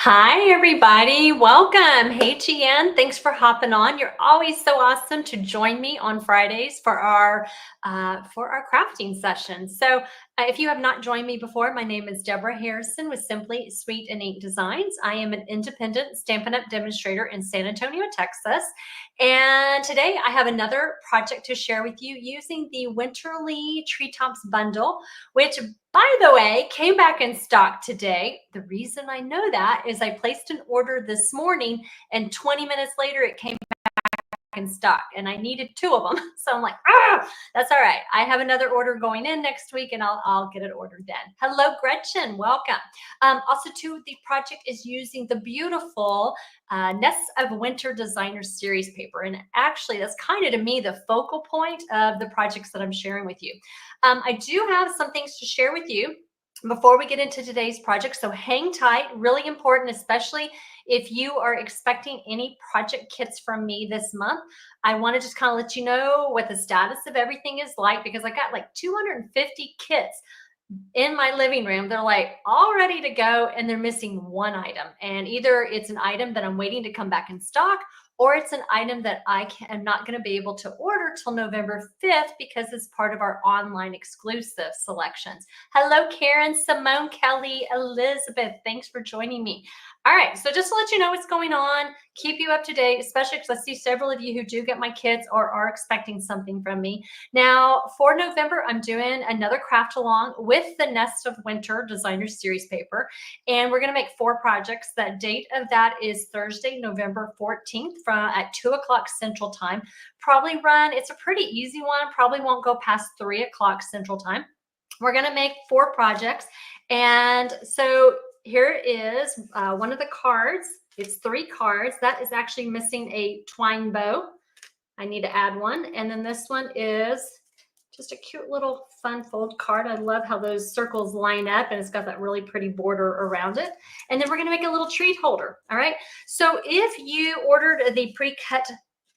Hi, everybody. Welcome. Hey, Tian. Thanks for hopping on. You're always so awesome to join me on Fridays for our crafting session. So, if you have not joined me before, my name is Debra Harrison with Simply Sweet and Ink Designs. I am an independent Stampin' Up! Demonstrator in San Antonio, Texas. And today I have another project to share with you using the Winterly Treetops Bundle, which, by the way, came back in stock today. The reason I know that is I placed an order this morning and 20 minutes later it came in stock and I needed two of them. So I'm like, that's all right. I have another order going in next week and I'll get it ordered then. Hello, Gretchen. Welcome. Also, too, the project is using the beautiful Nests of Winter Designer Series paper. And actually, that's kind of, to me, the focal point of the projects that I'm sharing with you. I do have some things to share with you before we get into today's project. So hang tight, really important, especially if you are expecting any project kits from me this month. I want to just kind of let you know what the status of everything is like, because I got like 250 kits in my living room. They're like all ready to go and they're missing one item. And either it's an item that I'm waiting to come back in stock, or it's an item that am not going to be able to order till November 5th because it's part of our online exclusive selections. Hello, Karen, Simone, Kelly, Elizabeth. Thanks for joining me. All right, so just to let you know what's going on, keep you up to date, especially because I see several of you who do get my kits or are expecting something from me. Now, for November, I'm doing another craft along with the Nest of Winter Designer Series paper, and we're going to make 4 projects. That date of that is Thursday, November 14th at 2 o'clock Central Time. Probably run, it's a pretty easy one, probably won't go past 3 o'clock Central Time. We're going to make 4 projects, and so here is one of the cards. It's 3 cards. That is actually missing a twine bow. I need to add one. And then this one is just a cute little fun fold card. I love how those circles line up and it's got that really pretty border around it. And then we're going to make a little treat holder. All right. So if you ordered the pre-cut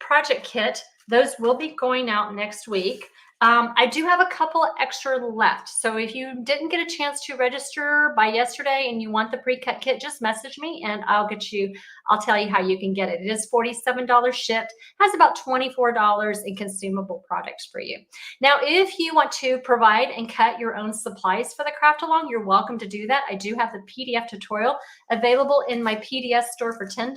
project kit, those will be going out next week. I do have a couple extra left. So if you didn't get a chance to register by yesterday and you want the pre-cut kit, just message me and I'll tell you how you can get it. It is $47 shipped, has about $24 in consumable products for you. Now, if you want to provide and cut your own supplies for the craft along, you're welcome to do that. I do have the PDF tutorial available in my PDF store for $10.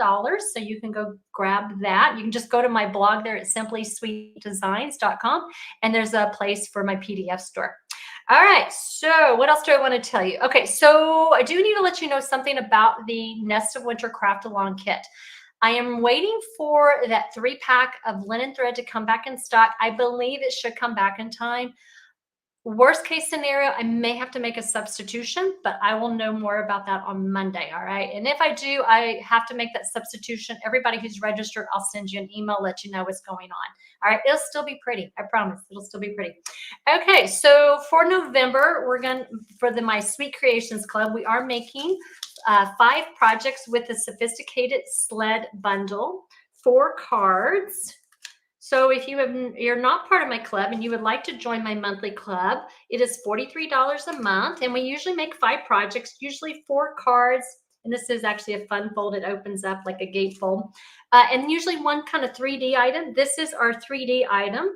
So you can go grab that. You can just go to my blog there at simplysweetdesigns.com and there's a place for my PDF store. All right, so what else do I want to tell you? Okay, so I do need to let you know something about the Nest of Winter Craft Along kit. I am waiting for that 3-pack of linen thread to come back in stock. I believe it should come back in time. Worst case scenario, I may have to make a substitution, but I will know more about that on Monday, all right? And if I do, I have to make that substitution. Everybody who's registered, I'll send you an email, let you know what's going on. All right, it'll still be pretty. I promise, it'll still be pretty. Okay, so for November, for My Sweet Creations Club, we are making 5 projects with the Sophisticated Sled Bundle, 4 cards. So if you're not part of my club and you would like to join my monthly club, it is $43 a month. And we usually make 5 projects, usually 4 cards. And this is actually a fun fold. It opens up like a gatefold. And usually one kind of 3D item. This is our 3D item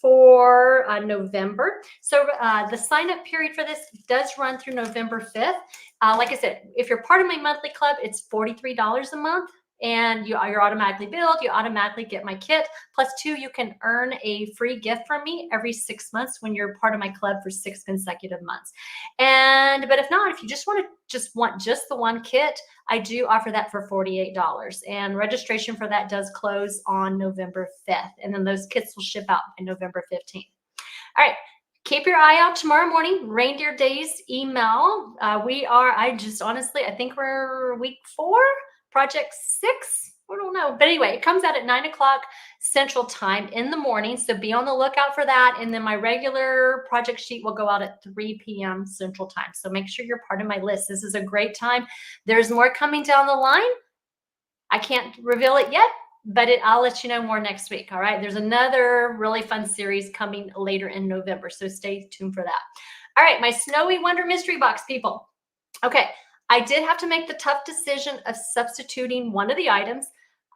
for November. So the sign-up period for this does run through November 5th. Like I said, if you're part of my monthly club, it's $43 a month. And you're automatically billed, you automatically get my kit. Plus 2, you can earn a free gift from me every 6 months when you're part of my club for 6 consecutive months. But if not, if you just want the one kit, I do offer that for $48. And registration for that does close on November 5th. And then those kits will ship out on November 15th. All right. Keep your eye out tomorrow morning, Reindeer Days email. I think we're week 4. Project 6, I don't know. But anyway, it comes out at 9 o'clock Central Time in the morning. So be on the lookout for that. And then my regular project sheet will go out at 3 p.m. Central Time. So make sure you're part of my list. This is a great time. There's more coming down the line. I can't reveal it yet, but I'll let you know more next week. All right. There's another really fun series coming later in November. So stay tuned for that. All right. My Snowy Wonder Mystery Box, people. Okay. I did have to make the tough decision of substituting one of the items.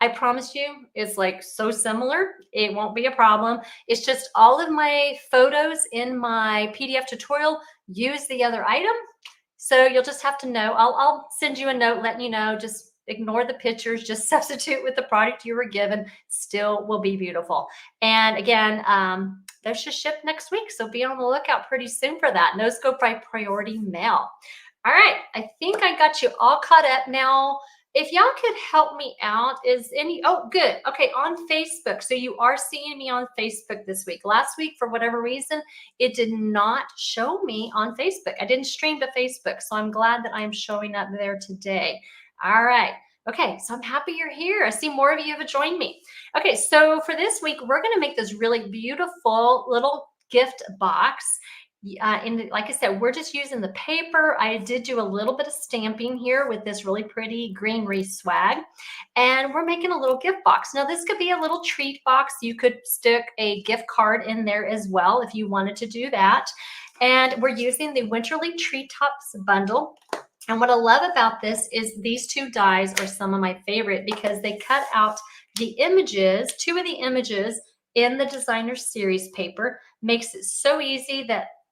I promise you, it's like so similar. It won't be a problem. It's just all of my photos in my PDF tutorial use the other item. So you'll just have to know. I'll send you a note letting you know, just ignore the pictures, just substitute with the product you were given, still will be beautiful. And again, those should ship next week. So be on the lookout pretty soon for that. Those go by priority mail. All right, I think I got you all caught up now. If y'all could help me out, oh, good. Okay, on Facebook. So you are seeing me on Facebook this week. Last week, for whatever reason, it did not show me on Facebook. I didn't stream to Facebook, so I'm glad that I'm showing up there today. All right. Okay, so I'm happy you're here. I see more of you have joined me. Okay, so for this week, we're going to make this really beautiful little gift box. And like I said, we're just using the paper. I did do a little bit of stamping here with this really pretty greenery swag. And we're making a little gift box. Now, this could be a little treat box. You could stick a gift card in there as well if you wanted to do that. And we're using the Winterly Treetops bundle. And what I love about this is these two dies are some of my favorite because they cut out the images, two of the images in the designer series paper. Makes it so easy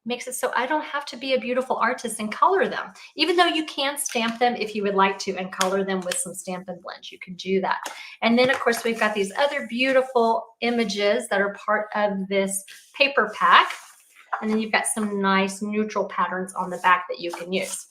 makes it so I don't have to be a beautiful artist and color them, even though you can stamp them if you would like to and color them with some Stampin' Blends. You can do that. And then, of course, we've got these other beautiful images that are part of this paper pack. And then you've got some nice neutral patterns on the back that you can use.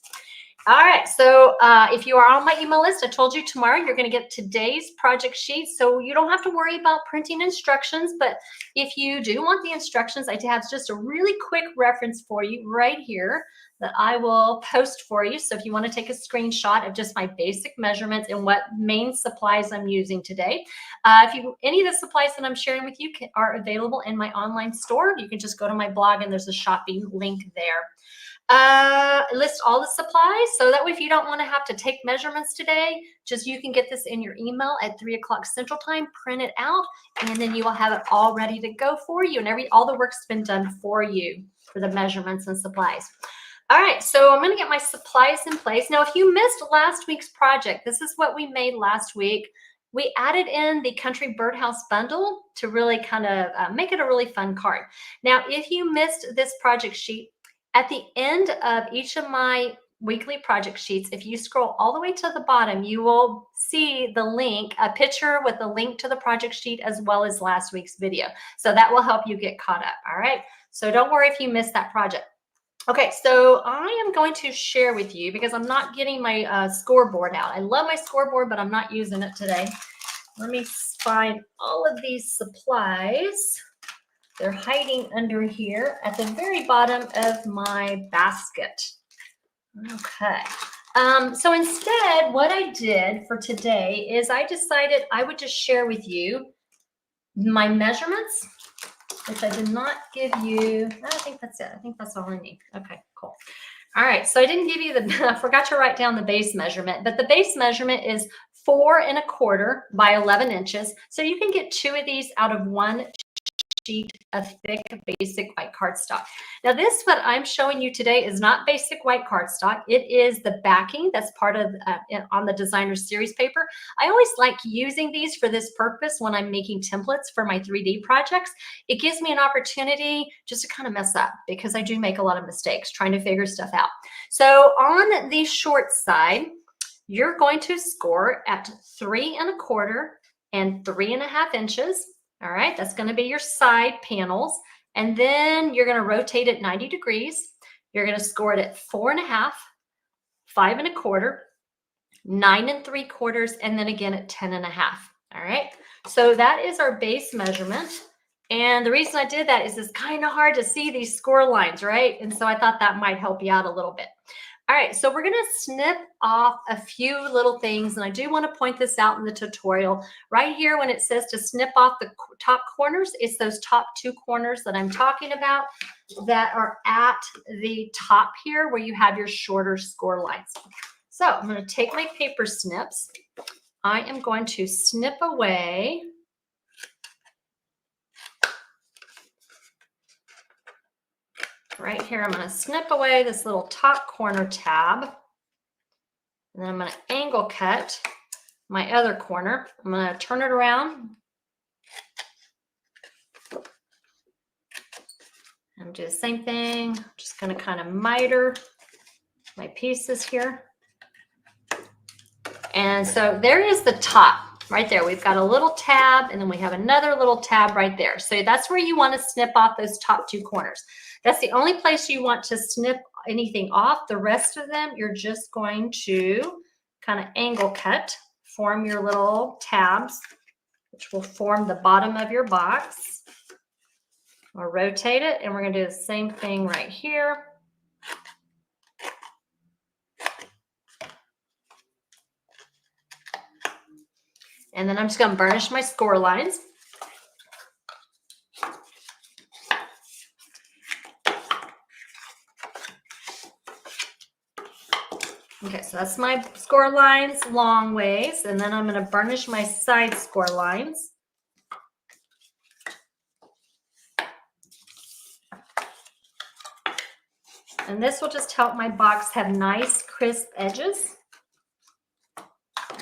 All right, so if you are on my email list, I told you tomorrow you're going to get today's project sheet, so you don't have to worry about printing instructions, but if you do want the instructions, I have just a really quick reference for you right here that I will post for you. So if you want to take a screenshot of just my basic measurements and what main supplies I'm using today. Any of the supplies that I'm sharing with you are available in my online store. You can just go to my blog and there's a shopping link there. List all the supplies, so that way if you don't want to have to take measurements today, just you can get this in your email at 3 o'clock Central Time, print it out, and then you will have it all ready to go for you, and all the work's been done for you for the measurements and supplies. All right, so I'm going to get my supplies in place. Now, if you missed last week's project, this is what we made last week. We added in the Country Birdhouse bundle to really kind of make it a really fun card. Now, if you missed this project sheet, at the end of each of my weekly project sheets, if you scroll all the way to the bottom, you will see the link, a picture with the link to the project sheet as well as last week's video. So that will help you get caught up, all right? So don't worry if you missed that project. Okay, so I am going to share with you because I'm not getting my scoreboard out. I love my scoreboard, but I'm not using it today. Let me find all of these supplies. They're hiding under here at the very bottom of my basket. Okay. So instead, what I did for today is I decided I would just share with you my measurements, which I did not give you. I think that's it. I think that's all I need. Okay, cool. All right, so I didn't give you I forgot to write down the base measurement, but the base measurement is 4 1/4 by 11 inches. So you can get 2 of these out of one sheet of thick basic white cardstock. Now this, what I'm showing you today, is not basic white cardstock. It is the backing that's part of on the designer series paper. I always like using these for this purpose when I'm making templates for my 3D projects. It gives me an opportunity just to kind of mess up because I do make a lot of mistakes trying to figure stuff out. So on the short side, you're going to score at 3 1/4 and 3 1/2 inches. All right, that's going to be your side panels. And then you're going to rotate it 90 degrees. You're going to score it at 4 1/2, 5 1/4, 9 3/4, and then again at 10 1/2. All right, so that is our base measurement. And the reason I did that is it's kind of hard to see these score lines, right? And so I thought that might help you out a little bit. All right, so we're going to snip off a few little things, and I do want to point this out in the tutorial. Right here, when it says to snip off the top corners, it's those top 2 corners that I'm talking about that are at the top here where you have your shorter score lines. So I'm going to take my paper snips. I am going to snip away right here. I'm going to snip away this little top corner tab. And then I'm going to angle cut my other corner. I'm going to turn it around and do the same thing. Just going to kind of miter my pieces here. And so there is the top right there. We've got a little tab and then we have another little tab right there. So that's where you want to snip off those top two corners. That's the only place you want to snip anything off. The rest of them, you're just going to kind of angle cut, form your little tabs, which will form the bottom of your box. We'll rotate it and we're going to do the same thing right here. And then I'm just going to burnish my score lines. Okay, so that's my score lines long ways. And then I'm going to burnish my side score lines. And this will just help my box have nice, crisp edges.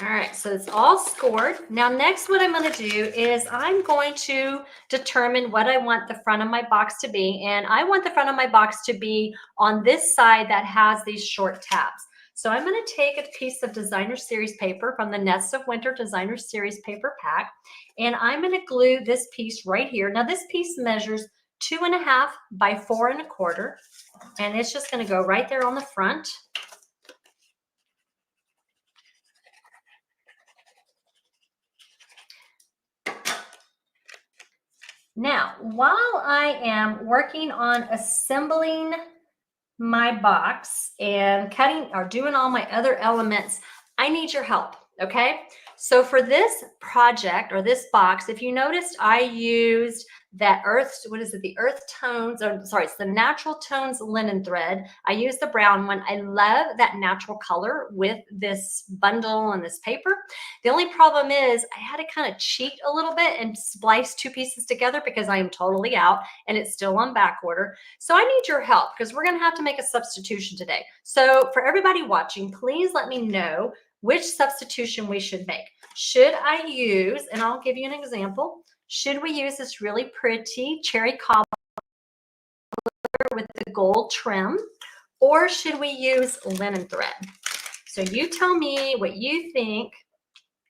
All right, so it's all scored. Now, next what I'm going to do is I'm going to determine what I want the front of my box to be. And I want the front of my box to be on this side that has these short tabs. So I'm going to take a piece of Designer Series paper from the Nests of Winter Designer Series paper pack, and I'm going to glue this piece right here. Now, this piece measures 2.5 by 4 1/4, and it's just going to go right there on the front. Now, while I am working on assembling my box and cutting or doing all my other elements, I need your help, okay? So for this project or this box, if you noticed, I used that the earth tones, or sorry, it's the natural tones linen thread. I used the brown one. I love that natural color with this bundle and this paper. The only problem is I had to kind of cheat a little bit and splice two pieces together because I am totally out and it's still on back order. So I need your help because we're going to have to make a substitution today. So for everybody watching, please let me know which substitution we should make. Should I use, and I'll give you an example, should we use this really pretty cherry cobbler with the gold trim, or should we use linen thread? So you tell me what you think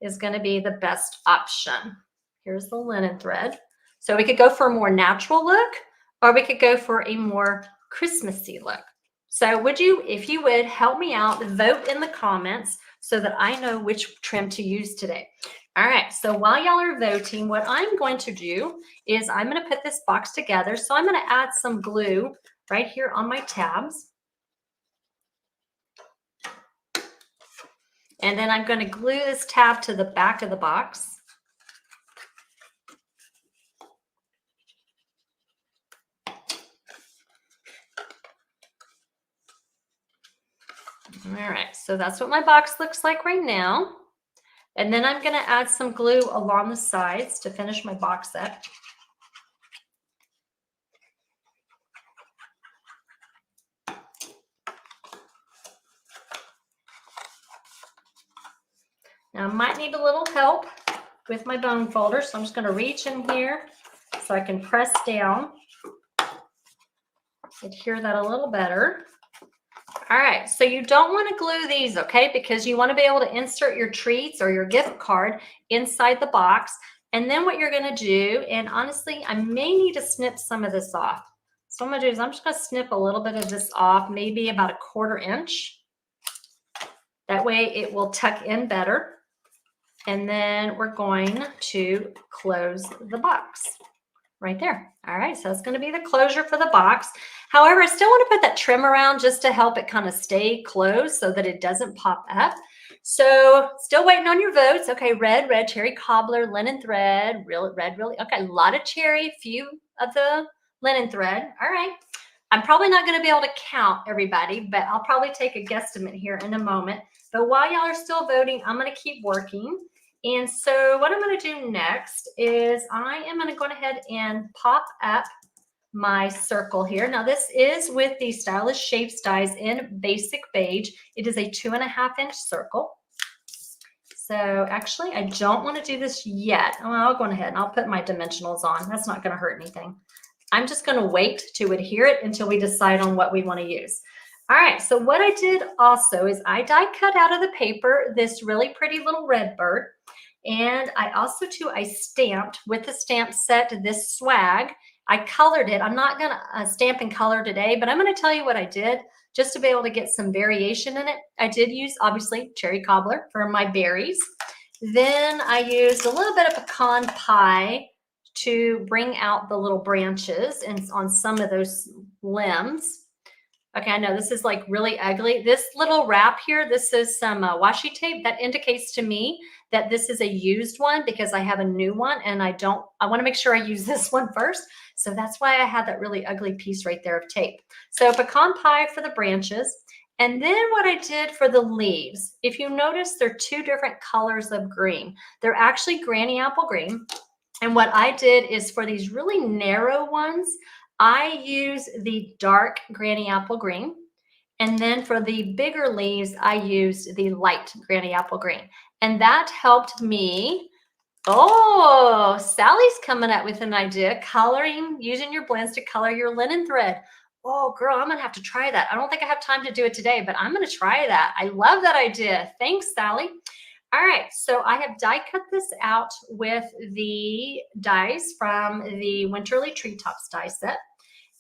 is going to be the best option. Here's the linen thread. So we could go for a more natural look, or we could go for a more Christmassy look. So would you, if you would, help me out, vote in the comments so that I know which trim to use today. All right, so while y'all are voting, what I'm going to do is I'm going to put this box together. So I'm going to add some glue right here on my tabs. And then I'm going to glue this tab to the back of the box. All right, so that's what my box looks like right now. And then I'm going to add some glue along the sides to finish my box up. Now I might need a little help with my bone folder, so I'm just going to reach in here so I can press down, adhere that a little better. All right, so you don't want to glue these, okay, because you want to be able to insert your treats or your gift card inside the box. And then what you're going to do, and honestly, I may need to snip some of this off. So what I'm going to do is I'm just going to snip a little bit of this off, maybe about a 1/4 inch. That way it will tuck in better. And then we're going to close the box right there. All right, so that's going to be the closure for the box. However, I still want to put that trim around just to help it kind of stay closed so that it doesn't pop up. So still waiting on your votes. Okay, red, cherry cobbler, linen thread, red, really. Okay, a lot of cherry, few of the linen thread. All right. I'm probably not going to be able to count everybody, but I'll probably take a guesstimate here in a moment. But while y'all are still voting, I'm going to keep working. And so what I'm going to do next is I am going to go ahead and pop up my circle here. Now this is with the Stylish Shapes dies in Basic Beige. It is a 2.5-inch circle. So actually, I don't want to do this yet. Oh, I'll go ahead and I'll put my dimensionals on. That's not going to hurt anything. I'm just going to wait to adhere it until we decide on what we want to use. All right, so what I did also is I die cut out of the paper this really pretty little red bird. And I also too, I stamped with the stamp set this swag. I colored it. I'm not gonna stamp and color today, but I'm gonna tell you what I did just to be able to get some variation in it. I did use obviously cherry cobbler for my berries. Then I used a little bit of pecan pie to bring out the little branches and on some of those limbs. Okay, I know this is like really ugly. This little wrap here, this is some washi tape that indicates to me that this is a used one because I have a new one and I want to make sure I use this one first. So that's why I had that really ugly piece right there of tape. So pecan pie for the branches. And then what I did for the leaves, if you notice, they're two different colors of green. They're actually granny apple green. And what I did is for these really narrow ones, I use the dark granny apple green. And then for the bigger leaves, I used the light granny apple green. And that helped me. Oh, Sally's coming up with an idea, coloring, using your blends to color your linen thread. Oh, girl, I'm going to have to try that. I don't think I have time to do it today, but I'm going to try that. I love that idea. Thanks, Sally. All right, so I have die cut this out with the dies from the Winterly Treetops die set.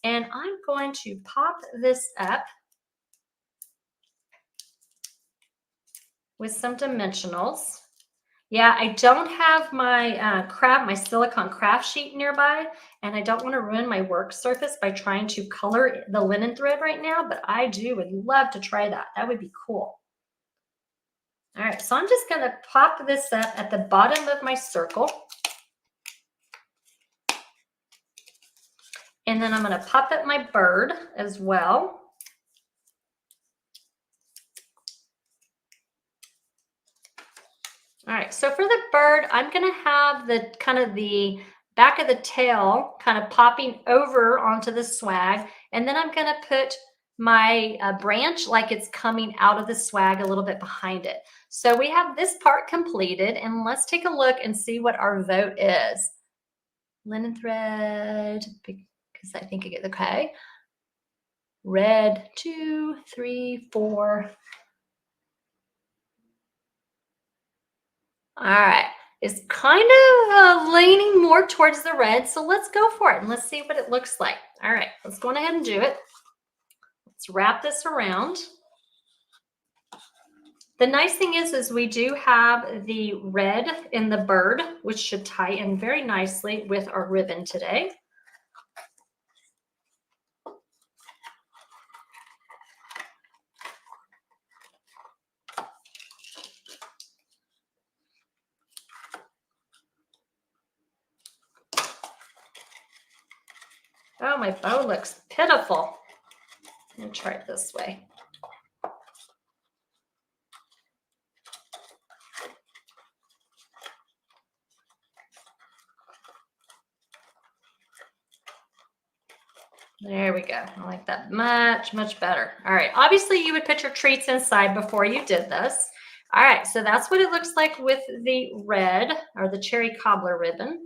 And I'm going to pop this up with some dimensionals. Yeah, I don't have my my silicone craft sheet nearby, and I don't want to ruin my work surface by trying to color the linen thread right now, but I would love to try that. That would be cool. All right, so I'm just going to pop this up at the bottom of my circle. And then I'm going to pop up my bird as well. All right, so for the bird, I'm going to have the kind of the back of the tail kind of popping over onto the swag. And then I'm going to put my branch like it's coming out of the swag a little bit behind it. So we have this part completed, and let's take a look and see what our vote is. Linen thread, because I think I get okay. Red, 2, 3, 4. All right, it's kind of leaning more towards the red, so let's go for it and let's see what it looks like. All right, let's go ahead and do it. Let's wrap this around. The nice thing is we do have the red in the bird, which should tie in very nicely with our ribbon today. Oh, my bow looks pitiful. I'm going to try it this way. There we go. I like that much, much better. All right. Obviously, you would put your treats inside before you did this. All right. So that's what it looks like with the red or the cherry cobbler ribbon.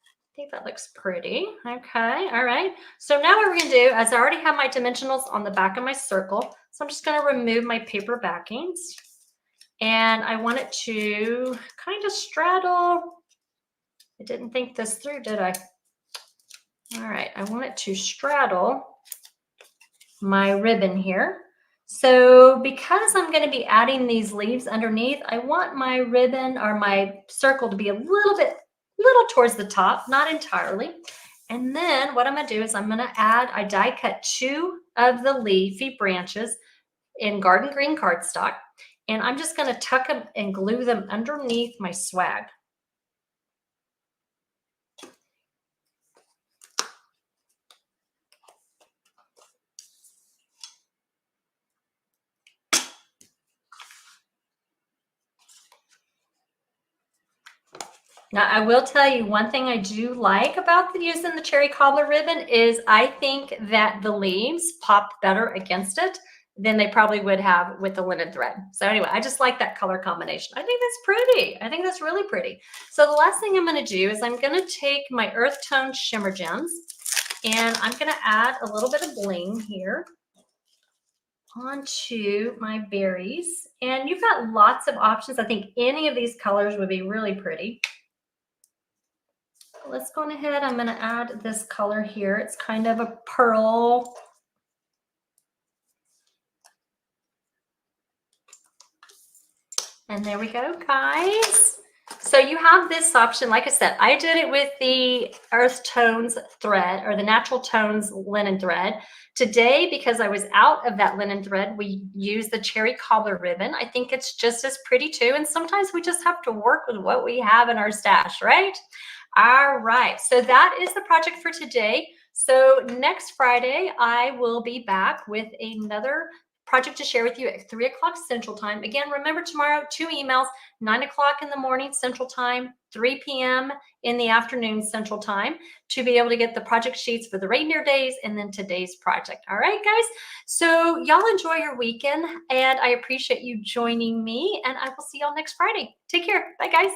I think that looks pretty. Okay. All right. So now what we're going to do is I already have my dimensionals on the back of my circle. So I'm just going to remove my paper backings. And I want it to kind of straddle. I didn't think this through, did I? All right, I want it to straddle my ribbon here. So because I'm going to be adding these leaves underneath, I want my ribbon or my circle to be a little towards the top, not entirely. And then what I'm going to do is I'm going to I die cut 2 of the leafy branches in garden green cardstock. And I'm just going to tuck them and glue them underneath my swag. Now, I will tell you one thing I do like about using the cherry cobbler ribbon is I think that the leaves pop better against it than they probably would have with the linen thread. So anyway, I just like that color combination. I think that's pretty. I think that's really pretty. So the last thing I'm going to do is I'm going to take my earth tone shimmer gems and I'm going to add a little bit of bling here onto my berries. And you've got lots of options. I think any of these colors would be really pretty. Let's go on ahead. I'm going to add this color here. It's kind of a pearl. And there we go, guys. So you have this option. Like I said, I did it with the earth tones thread or the natural tones linen thread. Today, because I was out of that linen thread, we used the cherry cobbler ribbon. I think it's just as pretty too. And sometimes we just have to work with what we have in our stash, right? All right, so that is the project for today. So next Friday, I will be back with another project to share with you at 3 o'clock Central Time. Again, remember tomorrow, 2 emails, 9 o'clock in the morning Central Time, 3 p.m. in the afternoon Central Time to be able to get the project sheets for the reindeer days and then today's project. All right, guys? So y'all enjoy your weekend and I appreciate you joining me and I will see y'all next Friday. Take care. Bye, guys.